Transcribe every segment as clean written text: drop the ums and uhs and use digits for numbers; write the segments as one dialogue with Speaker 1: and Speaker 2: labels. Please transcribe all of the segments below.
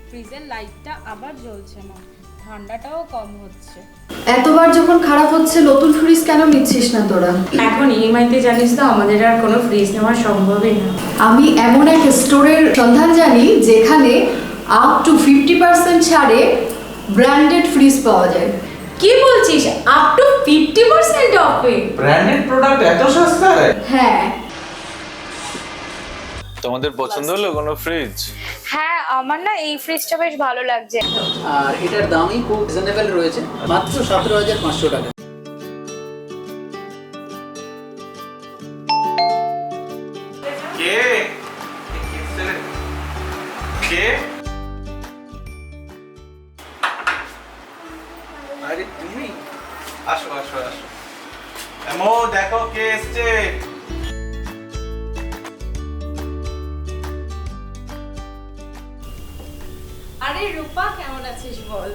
Speaker 1: ফ্রিজের লাইটটা আবার জ্বলছে না, ঠান্ডাটাও কম হচ্ছে।
Speaker 2: এতবার যখন খারাপ হচ্ছে নতুন ফ্রিজ কেন নিচ্ছিস না তোরা?
Speaker 3: এখন ইএমআইতে জানিস তো আমাদের আর কোনো ফ্রিজ নেওয়া সম্ভবই না।
Speaker 2: আমি এমন এক স্টোরের সন্ধান জানি যেখানে আপ টু 50% ছাড়ে ব্র্যান্ডেড ফ্রিজ পাওয়া যায়।
Speaker 3: কি বলছিস, আপ টু 50% অফে?
Speaker 4: ব্র্যান্ডেড প্রোডাক্ট এত সস্তায়?
Speaker 2: হ্যাঁ,
Speaker 5: তোমাদের পছন্দ হলো কোনো ফ্রিজ?
Speaker 6: হ্যাঁ, আমার না এই ফ্রিজটা বেশ ভালো লাগছে।
Speaker 7: আর এটার দামই খুব রিজনেবল রয়েছে, মাত্র 17,500 টাকা।
Speaker 4: কে কে আরে তুমি আসো আসো আসো। এমো দেখো কে এসছে।
Speaker 1: আরে রূপা, কেমন আছিস বল?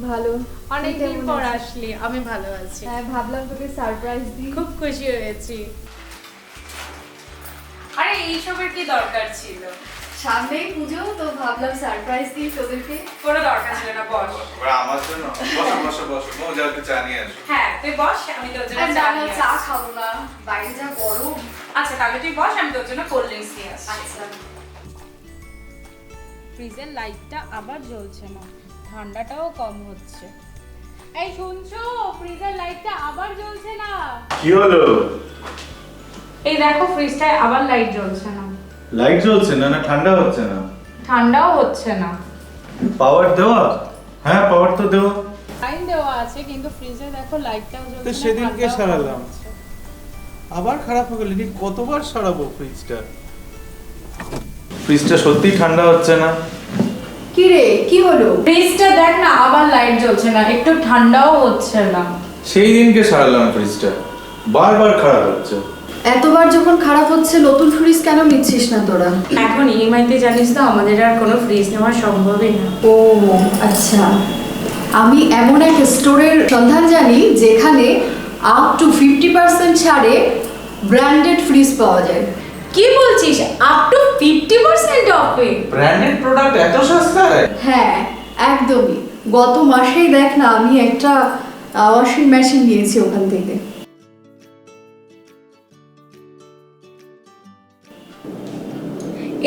Speaker 2: ভালো।
Speaker 1: অনেকদিন পর আসলি। আমি ভালো আছি।
Speaker 2: হ্যাঁ, ভাবলাম তোকে সারপ্রাইজ দিই।
Speaker 1: খুব খুশি হয়েছি। আরে এইসবের কি দরকার ছিল?
Speaker 2: সামনেই পুজো, তো ভাবলাম সারপ্রাইজ দিই তোদেরকে।
Speaker 1: কোনো দরকার ছিল না, বস।
Speaker 4: ওরা আমার জন্য বসো বসো বসো, মো যাও একটু চা নিয়ে আসো।
Speaker 1: হ্যাঁ তুই বস, আমি তোর জন্য চা নিয়ে
Speaker 2: চা
Speaker 1: আসছি।
Speaker 2: খাবো না, বাইরে যা গরম।
Speaker 1: আচ্ছা তাহলে তুই বস, আমি তোর জন্য কোল্ড ড্রিঙ্কস নিয়ে আসছি।
Speaker 2: আচ্ছা।
Speaker 1: ফ্রিজের লাইটটা আবার জ্বলছে না, ঠান্ডাটাও কম হচ্ছে। এই শুনছো, ফ্রিজের লাইটটা আবার জ্বলছে না।
Speaker 8: কি হলো?
Speaker 1: এই দেখো ফ্রিজটায় আবার লাইট জ্বলছে না,
Speaker 8: লাইট জ্বলছে না? না ঠান্ডা হচ্ছে না?
Speaker 1: ঠান্ডাও হচ্ছে না।
Speaker 8: পাওয়ার দেওয়া? হ্যাঁ, পাওয়ার তো দেওয়া।
Speaker 1: লাইন দেওয়া আছে কিন্তু ফ্রিজে দেখো লাইটটাও জ্বলছে
Speaker 9: তো
Speaker 1: না,
Speaker 9: সেদিনকে
Speaker 1: ঠান্ডাও কম
Speaker 9: সারালাম।
Speaker 1: হচ্ছে।
Speaker 9: আবার খারাপ হয়ে গেল, কতবার সারাবো ফ্রিজটা?
Speaker 8: ফ্রিজটা সত্যি ঠান্ডা হচ্ছে না।
Speaker 2: কি রে, কি হলো?
Speaker 3: ফ্রিজটা দেখ না, আবার লাইট জ্বলছে না, একটু ঠান্ডাও হচ্ছে না।
Speaker 8: সেই দিনকে সারালাম ফ্রিজটা, বারবার খারাপ হচ্ছে।
Speaker 2: এতবার যখন খারাপ হচ্ছে নতুন ফ্রিজ কেন নিচ্ছিস না তোরা?
Speaker 3: এখন ইএমআইতে জানিস তো আমাদের আর কোনো ফ্রিজ নেওয়া সম্ভবই না।
Speaker 2: ও আচ্ছা, আমি এমন এক স্টোরের সন্ধান জানি যেখানে আপ টু 50% ছাড়ে ব্র্যান্ডেড ফ্রিজ পাওয়া যায়।
Speaker 3: কি বলছিস, আপ টু 50% অফে?
Speaker 4: ব্র্যান্ডেড প্রোডাক্ট এত সস্তায়?
Speaker 2: হ্যাঁ, একদমই। গত মাসেই দেখ না, আমি একটা ওয়াশিং মেশিন নিয়েছি ওখান থেকে।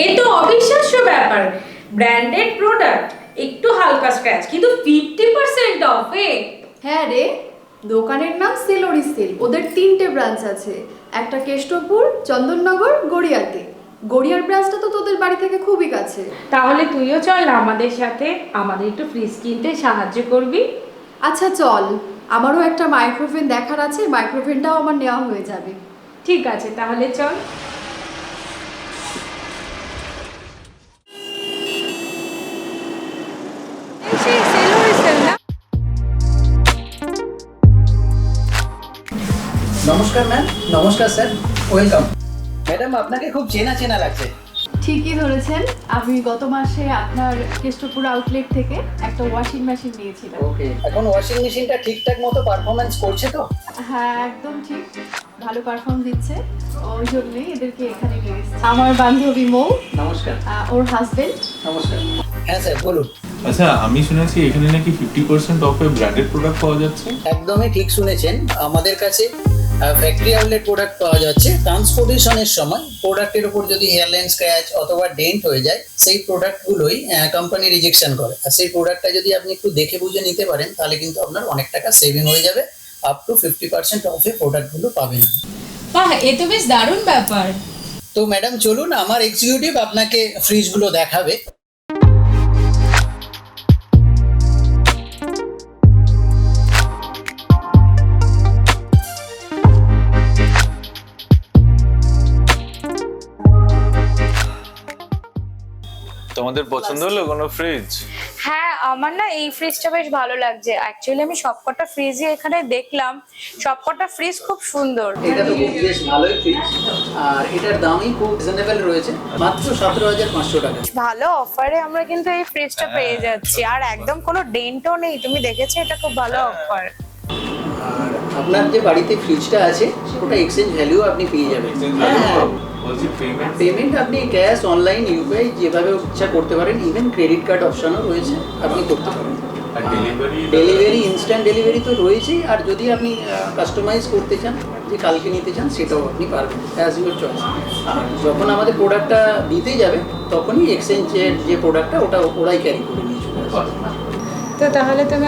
Speaker 3: এ তো অবিশ্বাস্য ব্যাপার, ব্র্যান্ডেড প্রোডাক্ট একটু হালকা স্ক্র্যাচ কিন্তু 50% অফে।
Speaker 2: হ্যাঁ রে, দোকানের নাম সেলোরি সেল। ওদের 3টে ব্রাঞ্চ আছে, একটা কেষ্টপুর, চন্দননগর, গড়িয়াতে। গড়িয়ার ব্রাঞ্চটা তো তোদের বাড়ি থেকে খুবই কাছে।
Speaker 3: তাহলে তুইও চল না আমাদের সাথে, আমাদের একটু ফ্রিজ কিনতে সাহায্য করবি।
Speaker 2: আচ্ছা চল, আমারও একটা মাইক্রোওভেন দেখার আছে, মাইক্রোওভেনটাও আমার নেওয়া হয়ে যাবে।
Speaker 3: ঠিক আছে তাহলে চল।
Speaker 7: নমস্কার ম্যাম। নমস্কার স্যার, ওয়েলকাম। ম্যাডাম আপনাকে খুব চেনা চেনা লাগছে।
Speaker 2: ঠিকই ধরেছেন, আমি গত মাসে আপনার কেষ্টপুর আউটলেট থেকে একটা ওয়াশিং মেশিন নিয়েছিলাম।
Speaker 7: ওকে, এখন ওয়াশিং মেশিনটা ঠিকঠাক মতো পারফরমেন্স করছে তো?
Speaker 2: হ্যাঁ একদম ঠিক, ভালো পারফর্ম দিচ্ছে। ওই জন্যই এদেরকে এখানে নিয়ে এসেছি। আমার বান্ধবী মৌ,
Speaker 7: নমস্কার।
Speaker 2: ওর হাজবেন্ড।
Speaker 7: নমস্কার। হ্যাঁ স্যার বলুন।
Speaker 8: আচ্ছা, আমি শুনেছি এখানে নাকি 50% অফে ব্র্যান্ডেড প্রোডাক্ট পাওয়া যাচ্ছে।
Speaker 7: একদমই ঠিক শুনেছেন, আমাদের কাছে ফ্যাক্টরি আউটলেট প্রোডাক্ট পাওয়া যাচ্ছে। ট্রান্সপোর্টেশনের সময় প্রোডাক্টের উপর যদি হেয়ারলাইন স্ক্র্যাচ অথবা ডেন্ট হয়ে যায়, সেই প্রোডাক্টগুলোই কোম্পানি রিজেকশন করে। আর সেই প্রোডাক্টটা যদি আপনি একটু দেখে বুঝে নিতে পারেন, তাহলে কিন্তু আপনার অনেক টাকা সেভিং হয়ে যাবে। আপ টু 50% অফে প্রোডাক্টগুলো পাবেন।
Speaker 3: বাহ, এ তো বেশ দারুণ ব্যাপার।
Speaker 7: তো ম্যাডাম চলুন, আমার এক্সিকিউটিভ আপনাকে ফ্রিজগুলো দেখাবে।
Speaker 5: তোমাদের পছন্দ হলো কোনো ফ্রিজ?
Speaker 6: হ্যাঁ, আমার না এই ফ্রিজটা বেশ ভালো লাগছে। অ্যাকচুয়ালি আমি সবকটা ফ্রিজই এখানে দেখলাম, সবকটা ফ্রিজ খুব সুন্দর।
Speaker 7: এটা তো খুব বেশ ভালোই ফ্রিজ, আর এটার দামই খুব রিজনেবল রয়েছে, মাত্র 17,500 টাকা।
Speaker 6: ভালো অফারে আমরা কিন্তু এই ফ্রিজটা পেয়ে যাচ্ছি, আর একদম কোনো ডেন্টও নেই। তুমি দেখেছো, এটা খুব ভালো অফার।
Speaker 7: আর আপনার যে বাড়িতে ফ্রিজটা আছে ওটা এক্সচেঞ্জ ভ্যালু আপনি পেয়ে যাবেন।
Speaker 4: Exchange value?
Speaker 7: হ্যাঁ,
Speaker 8: বলছি পেমেন্ট
Speaker 7: পেমেন্ট আপনি ক্যাশ, অনলাইন, ইউপিআই যেভাবে ইচ্ছা করতে পারেন, ইভেন ক্রেডিট কার্ড অপশনও রয়েছে, আপনি করতে পারেন।
Speaker 8: আর ডেলিভারি
Speaker 7: ডেলিভারি, ইনস্ট্যান্ট ডেলিভারি তো রয়েছেই, আর যদি আপনি কাস্টমাইজ করতে চান, যে কালকে নিতে চান, সেটাও আপনি পারবেন, অ্যাজ ইউর চয়েস। আর যখন আমাদের প্রোডাক্টটা দিতে যাবে তখনই এক্সচেঞ্জের যে প্রোডাক্টটা ওটা ওরাই ক্যারি করে নিয়ে চলে আসবে।
Speaker 3: তো তাহলে তুমি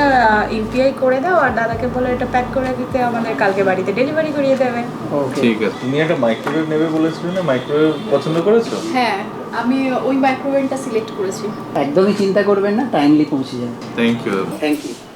Speaker 3: ইউপিআই করে দাও আর দাদাকে বলে এটা প্যাক করে দিতে, আমাদের কালকে বাড়িতে ডেলিভারি করিয়ে দেবে।
Speaker 7: ওকে,
Speaker 8: ঠিক আছে। তুমি একটা মাইক্রোওয়েভ নেবে বলেছিলে না, মাইক্রোওয়েভ পছন্দ করেছো?
Speaker 2: হ্যাঁ, আমি ওই মাইক্রোওয়েভটা সিলেক্ট করেছি।
Speaker 7: একদমই চিন্তা করবেন না, টাইমলি পৌঁছে যাবে।
Speaker 8: Thank you.
Speaker 7: Thank you.